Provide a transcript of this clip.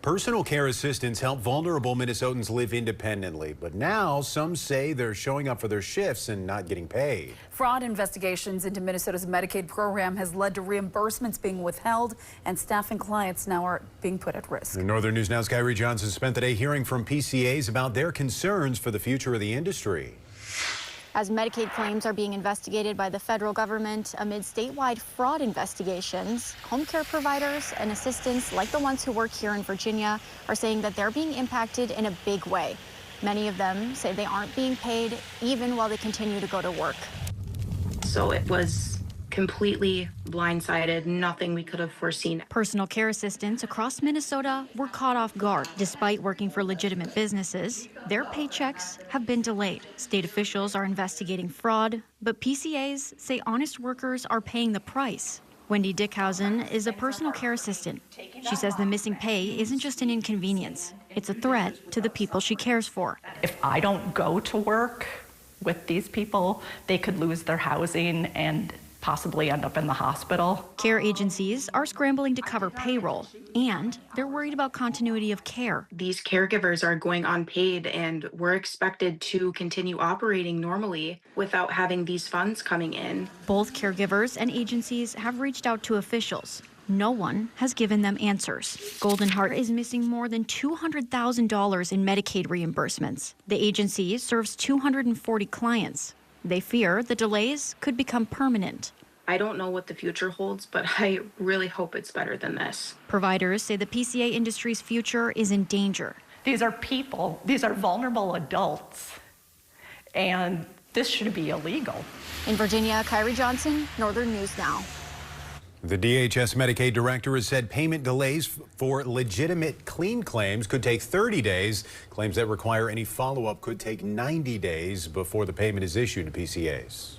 Personal care assistants help vulnerable Minnesotans live independently, but now some say they're showing up for their shifts and not getting paid. Fraud investigations into Minnesota's Medicaid program has led to reimbursements being withheld, and staff and clients now are being put at risk. In Northern News Now's Kyrie Johnson spent the day hearing from PCAs about their concerns for the future of the industry. As Medicaid claims are being investigated by the federal government amid statewide fraud investigations, home care providers and assistants like the ones who work here in Virginia are saying that they're being impacted in a big way. Many of them say they aren't being paid even while they continue to go to work. So it was completely blindsided, nothing we could have foreseen. Personal care assistants across Minnesota were caught off guard. Despite working for legitimate businesses, their paychecks have been delayed. State officials are investigating fraud, but PCAs say honest workers are paying the price. Wendy Dickhausen is a personal care assistant. She says the missing pay isn't just an inconvenience, it's a threat to the people she cares for. If I don't go to work with these people, they could lose their housing and possibly end up in the hospital. Care agencies are scrambling to cover payroll, and they're worried about continuity of care. These caregivers are going unpaid, and we're expected to continue operating normally without having these funds coming in. Both caregivers and agencies have reached out to officials. No one has given them answers. Golden Heart is missing more than $200,000 in Medicaid reimbursements. The agency serves 240 clients. They fear the delays could become permanent. I don't know what the future holds, but I really hope it's better than this. Providers say the PCA industry's future is in danger. These are people, these are vulnerable adults, and this should be illegal. In Virginia, Kyrie Johnson, Northern News Now. The DHS Medicaid director has said payment delays for legitimate clean claims could take 30 days. Claims that require any follow-up could take 90 days before the payment is issued to PCAs.